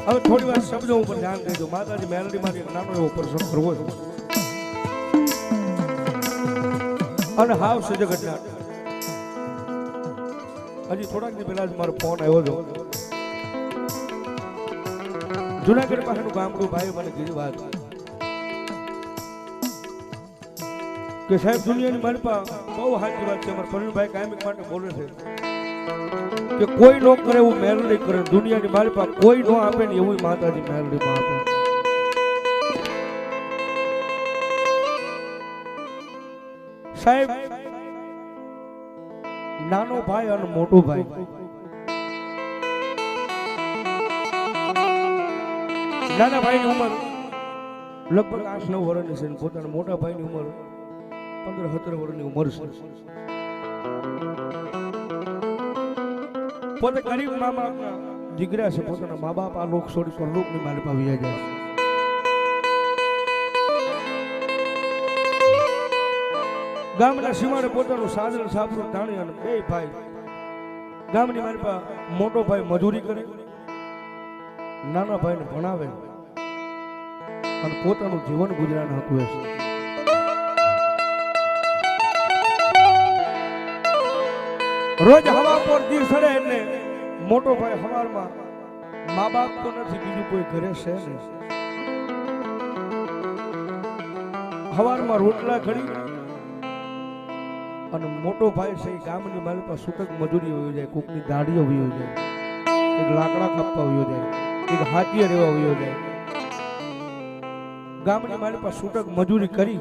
હવે થોડી વાર શબ્દો ઉપર ધ્યાન દેજો. માતાજી મેલડીમાં એક નાનો એવો પ્રસંગ કરવો છે અને હાવ સજગટના. હજી થોડાક દી પહેલા જ મારો ફોન આવ્યો હતો. જુનાગઢ પાસેનું ગામડું ભાઈ મને કીધી વાત કે સાહેબ દુનિયાની મારી પાસે બહુ સાચી વાત છે. અમારા પ્રવીણભાઈ કાયમિક માટે બોલે છે કે કોઈ નો કરે એવું મેલડી કરે. દુનિયાની મારી પાસે કોઈ નો આપે ને એવું માતાજી મેલડીમાં આપે. સાહેબ નાનો ભાઈ અને મોટો ભાઈ નાના ભાઈની ઉંમર લગભગ 8-9 વર્ષની છે. પોતાના મોટા ભાઈની ઉંમર 15-17 વર્ષની ઉંમર છે. પોતે ગરીબ મા બાપના દીકરા છે. પોતાના મા બાપ આ લોક છોડી પરલોકની માલિક આવી જાય છે. ગામના સીમાડે પોતાનું સાજણ સાબરું તાણી અને બે ભાઈ ગામની મારી પાસે મોટો ભાઈ મજૂરી કરે, નાના ભાઈને ભણાવે અને પોતાનું જીવન ગુજરાન હકવે છે. રોજ હવા પર દી સડે એટલે મોટો ભાઈ હવારમાં મા બાપ તો નથી, બીજું કોઈ ઘરે છે નહીં. હવારમાં રોટલા ઘડી અને મોટો ભાઈ છે ગામની મારી પાસે છૂટક મજૂરી વયો જાય, કોકની દાડીઓ વયો જાય, એક લાકડા કાપવા વયો જાય, એક હાથીએ રહેવા વયો જાય. ગામની મારી પાસે છૂટક મજૂરી કરી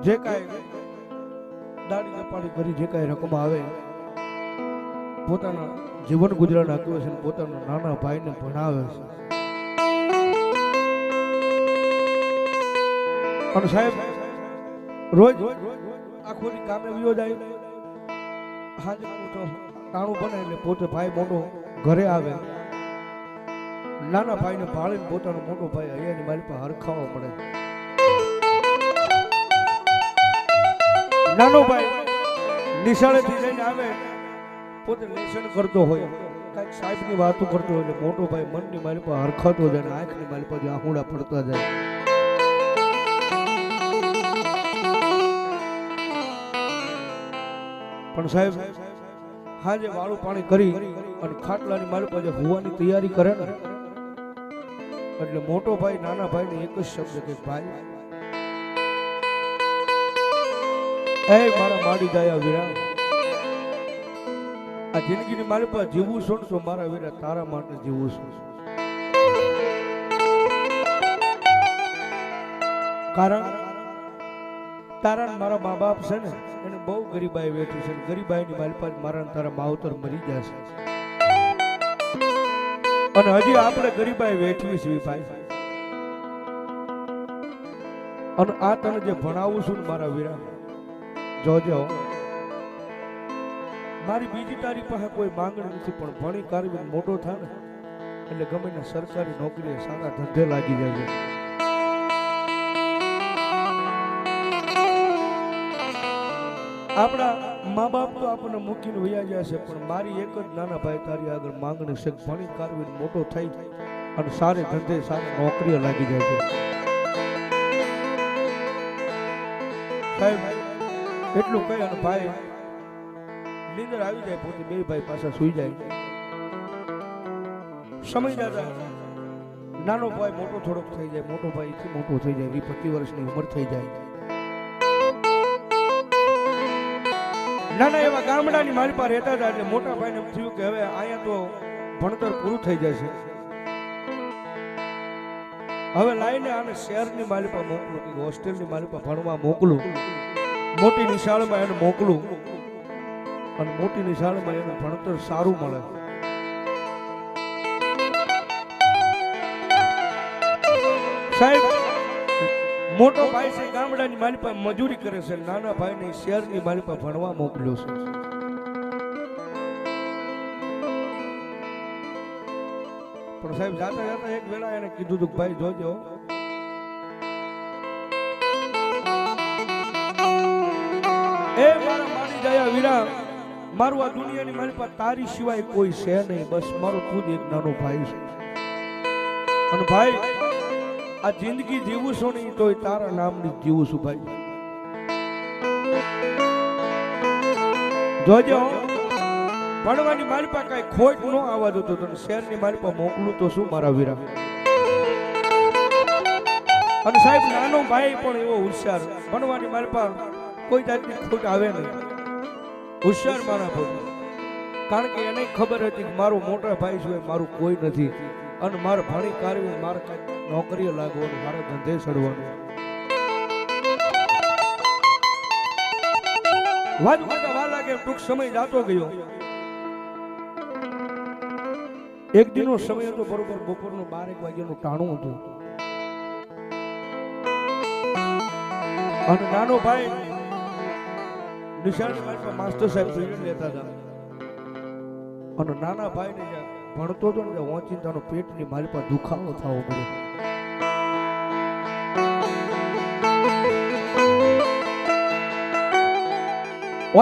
જે કાંઈ દાડી કપાડી કરી જે કાંઈ રકમ આવે પોતાના જીવન ગુજરાન હાકવે છે, પોતાના નાના ભાઈને ભણાવે છે. અને સાહેબ રોજ આખો દી કામે વયો જાય, હાજર ટાણું બને એટલે પોતે ભાઈ મોટો ઘરે આવે, નાના ભાઈને ભાળીને પોતાનો મોટો ભાઈ અહીંયાની મારી પાસે હરખાવા પડે. નાનો ભાઈ નિશાળેથી લઈને આવે, પોતે લેસન કરતો હોય, કાંઈક સાહેબની વાતો કરતો હોય, એટલે મોટો ભાઈ મનની મારી પાસે હરખાતો જાય ને આંખની મારી પાસે આહુડા પડતા જાય. પણ સાહેબ હાજે વાળું પાણી કરી અને ખાટલાની મારી પાસે હોવાની તૈયારી કરે ને એટલે મોટો ભાઈ નાના ભાઈને એક જ શબ્દ કે ભાઈ એ મારા માડી દયા વીરા, આ જિંદગીની મારી પાસે જીવવું છું તો મારા વીરા તારા માટે જીવવું છું. કારણ તારા મારા મા બાપ છે ને એને બહુ ગરીબાઈ વેઠી છે, ગરીબાઈની મારી પાસે મારા તારા માવતર મરી જશે અને હજી આપણે ગરીબાઈ વેઠવી છે ભાઈ. અને આ તને જે ભણાવું છું ને મારા વીરા જોજો, મારી બીજી તારી પાસે કોઈ માંગણી નથી, પણ ભણી કારવી મોટો થાય ને એટલે ગમે ને સરકારી નોકરીએ સારા ધંધે લાગી જાય છે. આપણા મા બાપ તો આપણને મૂકીને વયા ગયા છે, પણ મારી એક જ નાના ભાઈ તારી આગળ માંગણી છે, ભણી કારવી મોટો થઈ અને સારી ધંધે સારી નોકરીએ લાગી જાય છે. સાહેબ એટલું કહી અને ભાઈ નીંદર આવી જાય, પોતે બે ભાઈ પાછા સુઈ જાય. સમય દાદા નાનો ભાઈ મોટો થોડોક થઈ જાય, મોટો ભાઈ થી મોટો થઈ જાય, 20-25 વર્ષની ઉંમર થઈ જાય. નાના એવા ગામડાની મારી પાસે રહેતા હતા એટલે મોટા ભાઈને એમ થયું કે હવે અહીંયા તો ભણતર પૂરું થઈ જશે, હવે લાઈને આને શહેરની મારી પાસે મોકલું, કે હોસ્ટેલની મારી પાસે ભણવા મોકલું, મોટી નિશાળમાં એને મોકલું અને મોટી નિશાળમાં એનું ભણતર સારું મળે. સાહેબ મોટો ભાઈ છે ગામડાની મારી પાસે મજૂરી કરે છે, નાના ભાઈને શહેરની મારી પાસે ભણવા મોકલ્યો છે. પણ સાહેબ જાતા જાતા એક વેળા એને કીધું હતું ભાઈ જોજો એ મારા માડી દયા વીરા, મારું આ દુનિયાની મારી પાસે તારી સિવાય કોઈ છે નહીં, બસ મારો તું જ એક નાનો ભાઈ છે. અને ભાઈ આ જિંદગી જીવું છું ને તોય તારા નામની જીવું છું ભાઈ. જોજો ભણવાની મારી પાસે કઈ ખોટ ન આવવા દો તો તને શહેરની મારી પાસે મોકલું તો શું મારા વીરા. અને સાહેબ નાનો ભાઈ પણ એવો હોશિયાર, ભણવાની મારી પાસે કોઈ જાતની ખોટ આવે નહીં, હોશિયાર મારા ભાઈ. કારણ કે એને ખબર હતી કે મારો મોટા ભાઈ છે મારું કોઈ નથી, અને મારે ભણી કાઢવી, મારે કઈ નોકરીએ લાગવાનું, મારે ધંધે ચડવાનું. વાત કરતા વાર લાગે ટૂંક સમય જાતો ગયો. એક દિનનો સમય હતો, બરોબર બપોરનો 12 વાગ્યાનું ટાણું હતું. અને નાનો ભાઈ નિશાળ માસ્ટર સાહેબ પીરિયડ લેતા હતા. અને નાના ભાઈ ને ભણતો હતો ને ઓચિંતાનો પેટની મારી પાસે દુખાવો થવો પડ્યો.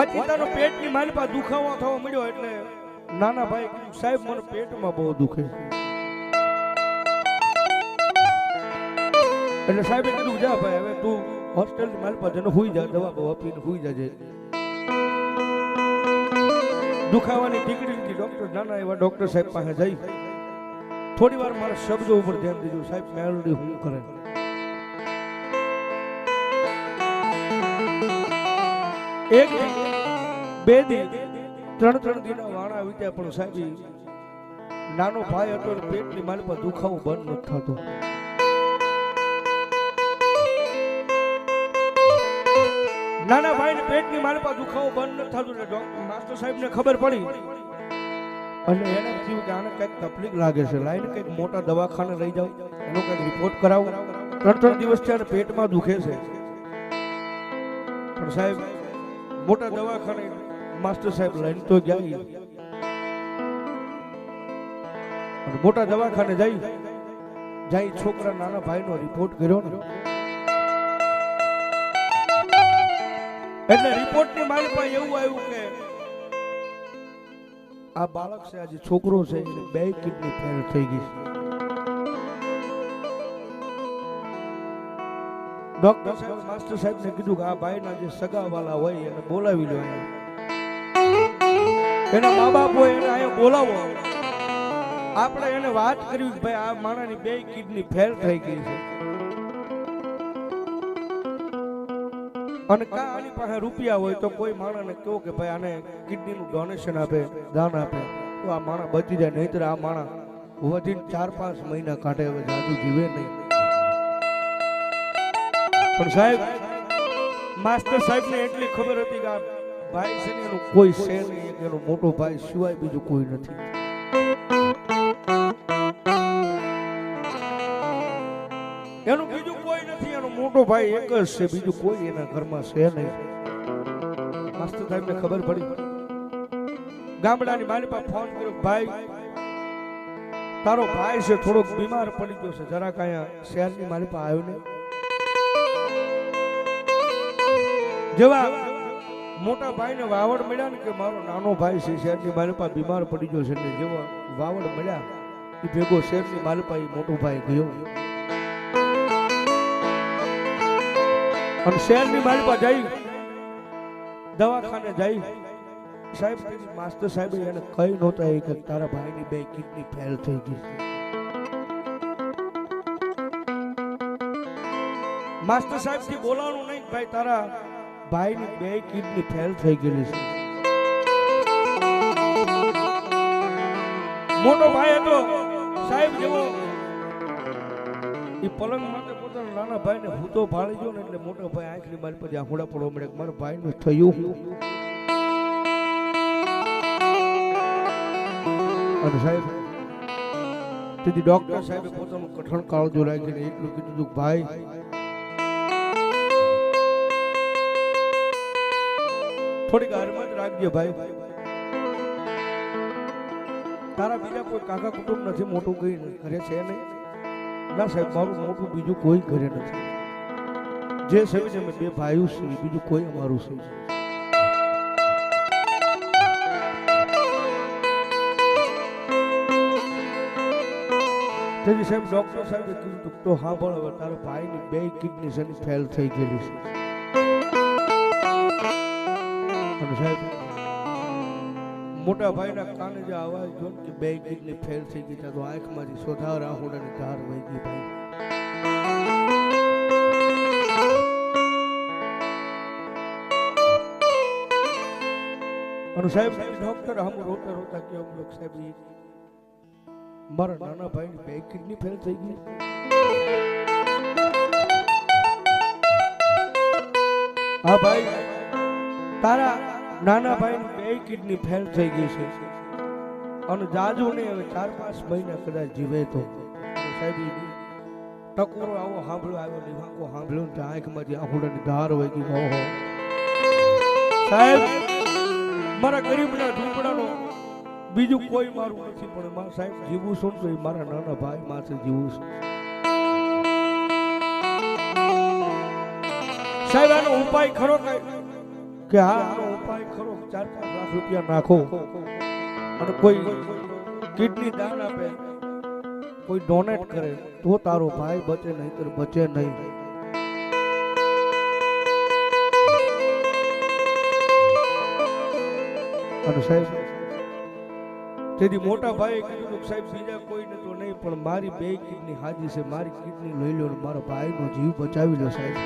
ઓચિંતાનો પેટની મારી પાસે દુખાવો થવો મળ્યો એટલે નાના ભાઈ સાહેબ મને પેટમાં બહુ દુખે. એટલે સાહેબે કીધું જા ભાઈ હવે તું હોસ્ટેલ મારી પાસે જઈને હુઈ જા, દવા બવા પીને હુઈ જાજે. દુખાવાની ટીકડી ડોક્ટર નાના એવા ડોક્ટર સાહેબ પાસે જઈ થોડી વાર મારા શબ્દો ઉપર ધ્યાન દીધું. સાહેબ મેલડી હું કરે એક બે દી ત્રણ દિના વાણા વીત્યા પણ સાહેબ નાનો ભાઈ હતો પેટની મારી પાસે દુખાવો બંધ નથી થતો. નાના ભાઈને પેટની મારી પાસે દુખાવો બંધ નથી થતો એટલે ડોક્ટર માસ્ટર સાહેબને ખબર પડી અને એને થયું કે આને કંઈક તકલીફ લાગે છે, લાઈને કંઈક મોટા દવાખાને લઈ જાવ, એનો કંઈક રિપોર્ટ કરાવો. 3 દિવસથી આને પેટમાં દુખે છે. પણ સાહેબ મોટા દવાખાને માસ્ટર સાહેબ લઈને તો ગયા. મોટા દવાખાને જઈ છોકરા નાના ભાઈનો રિપોર્ટ કર્યો ને એટલે રિપોર્ટની મારી પાસે એવું આવ્યું કે આ બાળક છે, આજે છોકરો છે એને 2 કિડની ફેલ થઈ ગઈ છે. ડોક્ટર સાહેબ માસ્ટર સાહેબને કીધું કે આ ભાઈના જે સગાવાલા હોય એને બોલાવી લો, એના મા બાપ હોય એને અહીંયા બોલાવો. આપણે એને વાત કરી કે ભાઈ આ માણાની 2 કિડની ફેલ થઈ ગઈ છે અને કા આની પાસે રૂપિયા હોય તો કોઈ માણસને કહો કે ભાઈ આને કિડનીનું ડોનેશન આપે, દાન આપે તો આ માણસ બચી જાય. નહીતર આ માણસ વધીને 4-5 મહિના કાઢે, હવે જાજુ જીવે નહીં. પણ સાહેબ માસ્ટર સાહેબને એટલી ખબર હતી કે આ ભાઈ છે ને એનું કોઈ છે નહીં, એનો મોટો ભાઈ સિવાય બીજું કોઈ નથી. એનું બીજું કોઈ નથી, એનો મોટો ભાઈ એક જ છે, બીજું કોઈ એના ઘરમાં છે નહીં. માસ્ટર સાહેબને ખબર પડી, ગામડાની મારી પાસે ફોન કર્યો, ભાઈ તારો ભાઈ છે થોડોક બીમાર પડી ગયો છે, જરાક અહીંયા શહેરની મારી પાસે આવ્યો ને. જેવા મોટા ભાઈને વાવડ મળ્યા ને કે મારો નાનો ભાઈ છે શહેરની મારી પાસે બીમાર પડી ગયો છે, એટલે જેવા વાવડ મળ્યા એ ભેગો શહેરની મારી પાસે મોટો ભાઈ ગયો અને શહેરની મારી પાસે જઈ દવાખાને જઈ સાહેબ માસ્ટર સાહેબ એને કઈ નહોતા કે તારા ભાઈની 2 કિડની ફેલ થઈ ગઈ. માસ્ટર સાહેબ થી બોલાવાનું નહીં, ભાઈ તારા ભાઈની 2 કિડની ફેલ થઈ ગયેલી છે. મોટો ભાઈ હતો સાહેબ જેવો એ પલંગ માટે પોતાના નાના ભાઈને ભૂતો ભાળી ગયો ને એટલે મોટો ભાઈ આંખની મારી પછી આંખોડા પડવા મળે, મારા ભાઈનું થયું. અને સાહેબ તેથી ડોક્ટર સાહેબે પોતાનું કઠણ કાળજો રાખીને એટલું કીધું કે ભાઈ થોડીક હરમત રાખજે ભાઈ, તારા બીજા કોઈ કાકા કુટુંબ નથી, મોટું કઈ ઘરે છે નહીં. ના સાહેબ મારું મોટું બીજું કોઈ ઘરે નથી, જે છે અમે 2 ભાઈઓ છે, બીજું કોઈ અમારું છે. તેથી સાહેબ ડોક્ટર સાહેબે કીધું તો હા પણ હવે તારા ભાઈની 2 કિડની છે ફેલ થઈ ગયેલી છે. અને સાહેબ મોટા ભાઈના કાને જે અવાજ જો કે 2 કિડની ફેલ થઈ ગઈ તો આંખમાંથી સોધા રાહુડાની ધાર વહી ગઈ ભાઈ. અને સાહેબ ડોક્ટર હમ રોતા રોતા કે हम लोग સાહેબ મારા નાના ભાઈની 2 કિડની ફેલ થઈ ગઈ. હા ભાઈ તારા નાના ભાઈની 2 કિડની ફેલ થઈ ગઈ છે અને જાજુ ને હવે 4-5 મહિના કદાચ જીવે તો. સાહેબ ટકોરો આવો સાંભળ્યો આવ્યો નિભાકો સાંભળ્યો ને આંખમાંથી આંખોડાની ધાર વહી ગઈ. ઓહો સાહેબ મારા ગરીબના ઝૂંપડાનો બીજું કોઈ મારું નથી પણ મારા સાહેબ જીવું છું તો એ મારા નાના ભાઈ માથે જીવું છું. સાહેબ આનો ઉપાય ખરો કે હા આનો ઉપાય ખરો 4-5 લાખ રૂપિયા નાખો અને કોઈ કિડની દાન આપે કોઈ ડોનેટ કરે તો તારો ભાઈ બચે નહીં તો બચે નહીં. અને સાહેબ તેથી મોટા ભાઈએ કીધું સાહેબ બીજા કોઈને તો નહીં પણ મારી 2 કિડની હાજી છે મારી કિડની લઈ લો ને મારા ભાઈનો જીવ બચાવી લો સાહેબ.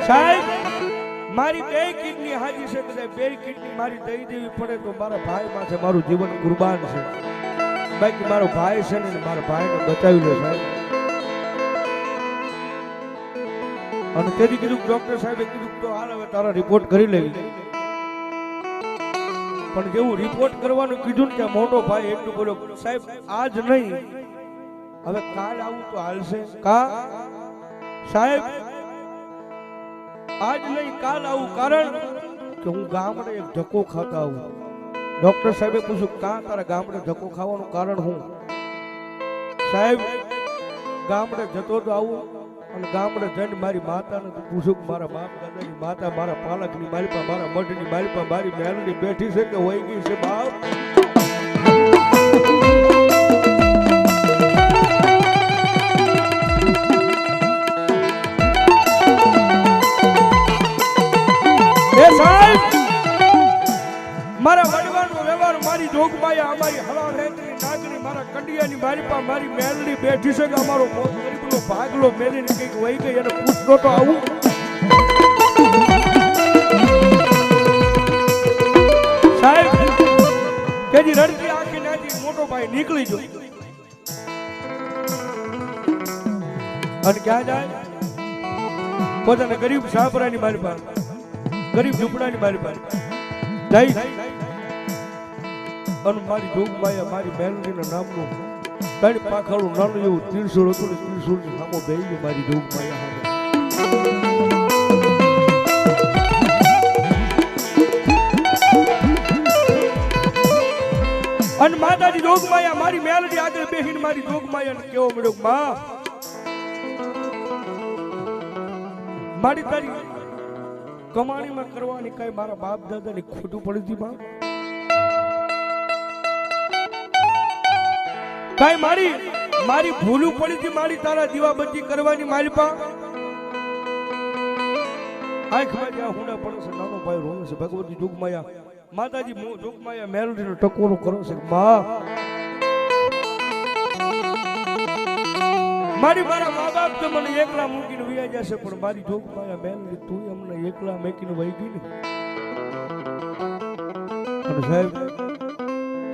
સાહેબ મારી 2 કિડની હાજી છે કદાચ 2 કિડની મારી દઈ દેવી પડે તો મારા ભાઈ માથે મારું જીવન કુરબાન છે. બાકી મારો ભાઈ છે ને મારા ભાઈને બચાવી લો સાહેબ. અને તેથી કીધું ડોક્ટર સાહેબે કીધું તો હાલ હવે તારા રિપોર્ટ કરી લેવી. પણ જેવું રિપોર્ટ કરવાનું કીધું ને ત્યાં મોટો ભાઈ એટલું બોલ્યો સાહેબ આજ નહીં હવે કાલ આવું તો હાલશે. કા સાહેબ આજ નહીં કાલ આવું કારણ કે હું ગામડે એક ધક્કો ખાતા આવું. ડોક્ટર સાહેબે પૂછ્યું કા તારા ગામડે ધક્કો ખાવાનું કારણ હું? સાહેબ ગામડે જતો તો આવું અને ગામડે જઈને મારી માતાને પૂછું કે મારા બાપ દાદાની માતા મારા પાલકની મારી પાસે મારા મઢની મારી પાસે મારી મેલડી બેઠી છે કે વહી ગઈ છે બાપ? એ સાહેબ મારા વડવાનો વ્યવહાર મારી જોગમાયા અમારી હલાવેતની નાગની મારા કંડિયાની મારી પાસે મારી મેલડી બેઠી છે કે અમારો ગરીબનો ભાગલો મેલીને કંઈક વહી ગઈ અને પૂછતો તો આવું. સાહેબ તેની રડતી આંખી નાથી મોટો ભાઈ નીકળી ગયો અને ક્યાં જાય? પોતાના ગરીબ સાપરાની મારી પાસે ગરીબ ઝૂંપડાની મારી પાસે જઈ અને મારી જોગમાયા મારી મેલડીના નામનું 3 પાખાળું નાનું એવું ત્રિશુળ હતું ને ત્રિશુળની સામો બેહી ગઈ મારી જોગમાયા સામે. અને માતાજી જોગમાયા મારી મેલડી આગળ બેહીને મારી જોગમાયાને કેવો મળ્યો માં મારી તારી કમાણીમાં કરવાની કઈ મારા બાપ દાદાની ખોટું પડી હતી માં? કઈ મારી ભૂલું પડી હતી મારી તારા દીવાબત્તી કરવાની મારી પા? આંખમાં જ્યાં હુંડા પડે છે નાનો ભાઈ રોવે છે ભગવતી જોગમાયા માતાજી જોગમાયા મેલડીનો ટકોરો કરો છે માં મારી મારા મા બાપ તો મને એકલા મૂકીને વયા જશે પણ મારી જોગમાયા મેલડી તું અમને એકલા મૂકીને વહી ગઈ ને. અને સાહેબ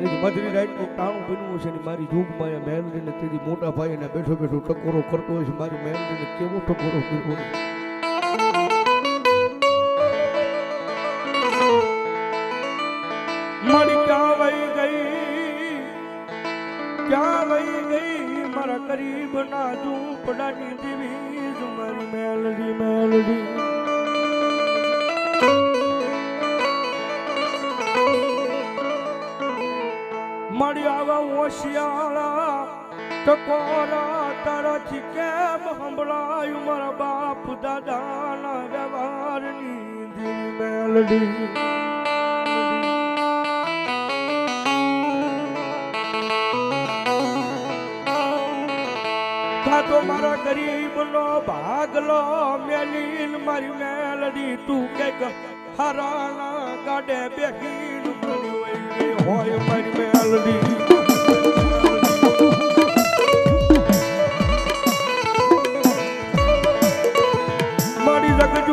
તેથી મધરી રાઈટનું ટાણું બનવું છે ને મારી જોગમાયા મેલડીને તેથી મોટા ભાઈ એને બેઠો બેઠો ટકોરો કરતો હોય છે મારી મેલડીને કેવો ટકોરો કર્યો. મારી ક્યાં વહી ગઈ મારા ગરીબ ના ઝૂંપડાની દેવી મારી મેલડી મેલડી. મારી આવા હોશિયાળા ટકોરા તારાથી કેમ સંભળાયું મારા બાપ દાદાના વ્યવહારની દેવી મેલડી. તો મારા ગરીબનો ભાગલો મેલીન મારી મેલડી તું કે હરાના ગાડે બેહીન હોય મારી મેલડી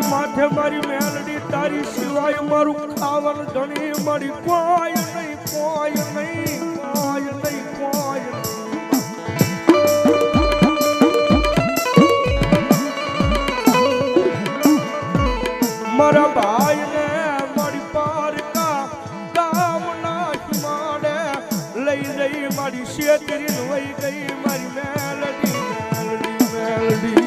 માથે મારી મેલડી તારી સિવાય મારું ખાવાનું ધણી મારી કોઈ નહીં કોઈ નહીં કોઈ નહીં કોઈ મારા ભાઈને મારી પારકા ગામના હિમાડે લઈ લઈ મારી શેતરી વહી ગઈ મારી મેલડી મેલડી મેલડી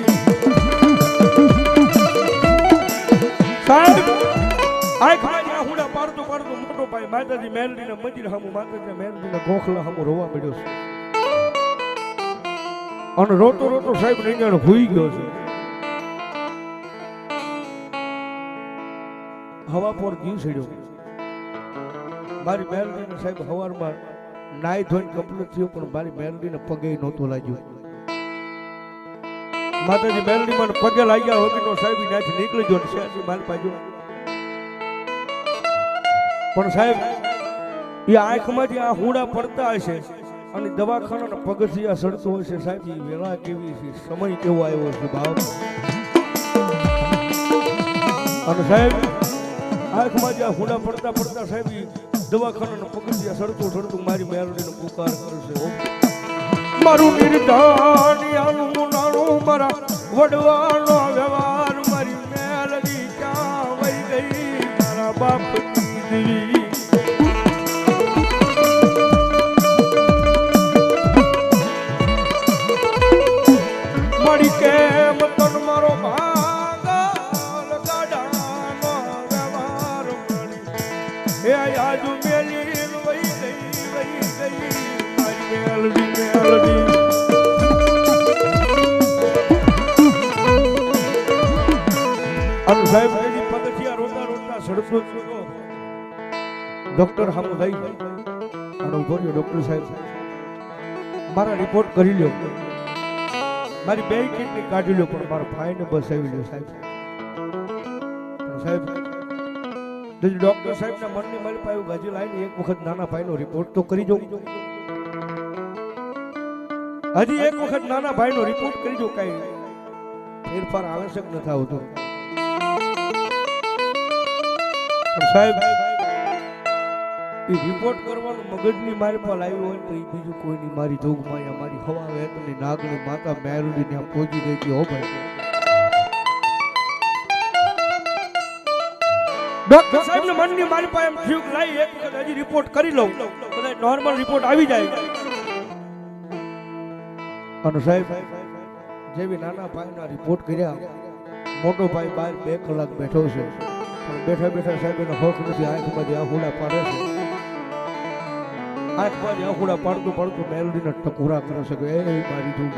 સાહેબ આ ખાલી હુડા પાડતો પાડતો મોટો ભાઈ માતાજી મેલડીના મંદિર સામું માતાજી મેલડીના ગોખલા સામું રોવા પડ્યો છે અને રોતો રોતો સાહેબ રીંગણ ભૂઈ ગયો છે હવા પર જીવ છેડ્યો મારી મેલડીને સાહેબ હવારમાં નાઈ ધોઈને કમ્પ્લીટ થયો પણ મારી મેલડીને પગે નહોતો લાગ્યો માતાજી મેલડી મને પગે લાગ્યા વગરનો સાહેબ ત્યાંથી નીકળી ગયો ને શેરજી માલ પાજો પણ સાહેબ એ આંખમાંથી આ હુડા પડતા હશે અને દવાખાનાના પગથિયા સડતો હશે સાહેબ એ વેળા કેવી છે સમય કેવો આવ્યો છે ભાવ અને સાહેબ આંખમાંથી આ હુડા પડતા પડતા સાહેબ એ દવાખાનાના પગથિયા સડતું સડતું મારી મેલડીનો પુકાર કરશે મારું નિર્ધાન મારા વડવાનો વ્યવહાર મારી મેલડી ક્યાં વહી ગઈ મારા બાપની દીવી મારી કેમ તન મારો ભાગલ ગાડાનો વ્યવહાર મારી એ આજુ મેલી વહી ગઈ મારી મેલડી મેલડી સાહેબ એની પગથિયા રોતા રોતા સડતો છોડો ડોક્ટર સામે થઈ અને ઉભો રહ્યો ડોક્ટર સાહેબ મારા રિપોર્ટ કરી લ્યો મારી બે કિડની કાઢી લ્યો પણ મારા ભાઈને બસાવી લ્યો સાહેબ સાહેબ ડોક્ટર સાહેબના મનની મારી પાસે ગાજી લાવીને એક વખત નાના ભાઈનો રિપોર્ટ તો કરી દઉં હજી એક વખત નાના ભાઈનો રિપોર્ટ કરી દઉં કઈ ફેરફાર આવશ્યક નથી આવતો સાહેબ એ રિપોર્ટ કરવાનું મગજની મારી પર આવ્યું હોય તો એ બીજું કોઈની મારી જોગમાં મારી હવા વેતની નાગણી માતા મેલડી ત્યાં પહોંચી ગઈ હતી હો ભાઈ ડોક્ટર સાહેબ ને મનની મારી પાસે એમ થયું કે લાઈ એક વખત હજી રિપોર્ટ કરી લઉં કદાચ નોર્મલ રિપોર્ટ આવી જાય અને સાહેબ જેવી નાના ભાઈના રિપોર્ટ કર્યા મોટો ભાઈ બહાર 2 કલાક બેઠો છે બેઠા બેઠા સાહેબ એનો હક નથી આંખમાંથી આહુડા પાડે છે આંખમાંથી આહુડા પાડતું પાડતું મેલડીને ટકોરા કરે છે કે એ મારી ધૂમ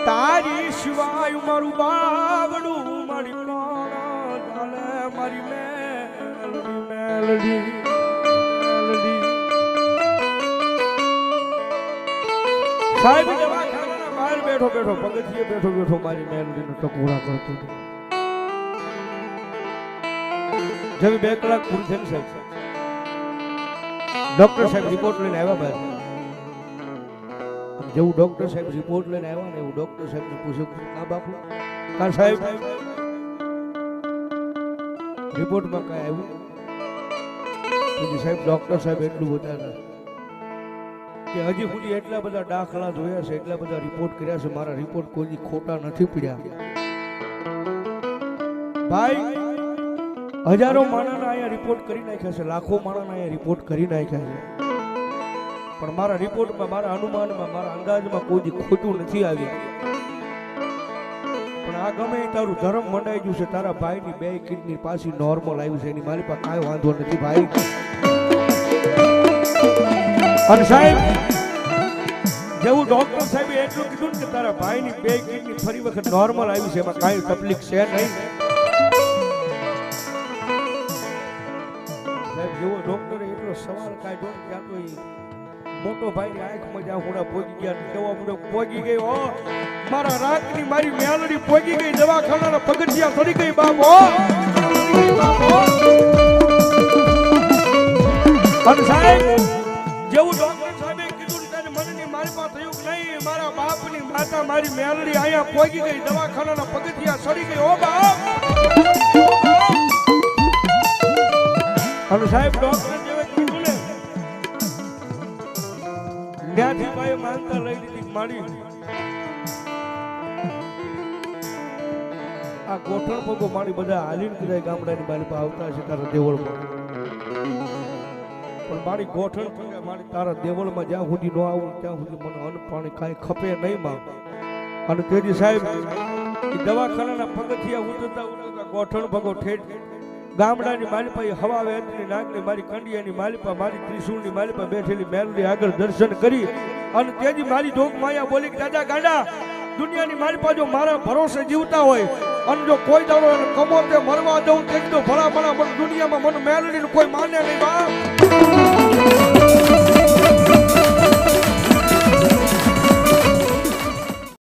તારી સિવાય મારું બાવડું મારી કોણ ચાલે મારી મેલડી મેલડી મેલડી સાહેબ બહાર બેઠો બેઠો પગથિયે બેઠો બેઠો મારી મેલડીનો ટકોરા કરતો હતો જેવી 2 કલાક પૂરી થઈ સાહેબ ડોક્ટર સાહેબ રિપોર્ટ લઈને આવ્યા બહાર જેવું ડોક્ટર સાહેબ રિપોર્ટ લઈને આવ્યા ને એવું ડોક્ટર સાહેબને પૂછ્યું કા બાપુ કા સાહેબ રિપોર્ટમાં કઈ આવ્યું સાહેબ ડોક્ટર સાહેબ એટલું બતાવ્યા કે હજી સુધી એટલા બધા દાખલા જોયા છે એટલા બધા રિપોર્ટ કર્યા છે મારા રિપોર્ટ કોઈ ખોટા નથી પડ્યા ભાઈ હજારો માણસના અહીંયા રિપોર્ટ કરી નાખ્યા છે લાખો માણસના અહીંયા રિપોર્ટ કરી નાખ્યા છે પણ મારા રિપોર્ટમાં મારા અનુમાનમાં મારા અંદાજમાં કોઈ ખોટું નથી આવ્યું પણ આ ગમે તારું ધર્મ મંડાઈ ગયું છે તારા ભાઈની 2 કિડની પાછી નોર્મલ આવ્યું છે એની મારી પાસે કાંઈ વાંધો નથી ભાઈ અને સાહેબ જેવું ડોક્ટર સાહેબે એટલું કીધું કે તારા ભાઈની 2 કિડની ફરી વખત નોર્મલ આવી છે એમાં કાંઈ તકલીફ છે નહીં સાહેબ જેવો ડોક્ટરે એટલો સવાલ કાઢ્યો ત્યાં તો મોટો ભાઈની આંખમાં જ્યાં હુડા પોગી ગયા કેવા મને પોગી ગઈ હો મારા રાખની મારી મેલડી પોગી ગઈ દવાખાનાના પગથિયા ચડી ગઈ બાપ હો અને સાહેબ જેવું ડોક્ટર સાહેબે કીધું ત્યારે મનની મારી પાસે થયું કે નહીં મારા બાપની માતા મારી મેલડી અહીંયા પોગી ગઈ દવાખાનાના પગથિયા ચડી ગઈ હો બાપ અને સાહેબ ડોક્ટર જેવે કીધું ને ત્યાંથી ભાઈ માનતા લઈ લીધી મારી આ ગોઠણ પગો મારી બધા હાલીને કદાય ગામડાની મારી પાસે આવતા છે તારા દેવળમાં પણ મારી ગોઠણ પગે મારી તારા દેવળમાં જ્યાં સુધી ન આવું ત્યાં સુધી મને અન્ન પાણી કાંઈ ખપે નહીં માં અને તેજી સાહેબ દવાખાનાના પગથિયા ઉતરતા ગોઠણ પગો ઠેઠ ગામડાની માલિપા હવા વેતની નાગની મારી કંડિયાની માલિપા મારી ત્રિશુળની માલિપા બેઠેલી મેલડી આગળ દર્શન કરી અને તેજી મારી જોગ માયા બોલી કે દાદા ગાડા દુનિયાની માલિપા જો મારા ભરોસે જીવતા હોય અને જો કોઈ દાડો કમો તે મરવા દઉં તે તો ભલા ભલા મને દુનિયામાં મને મેલડીને કોઈ માને નહીં બાપ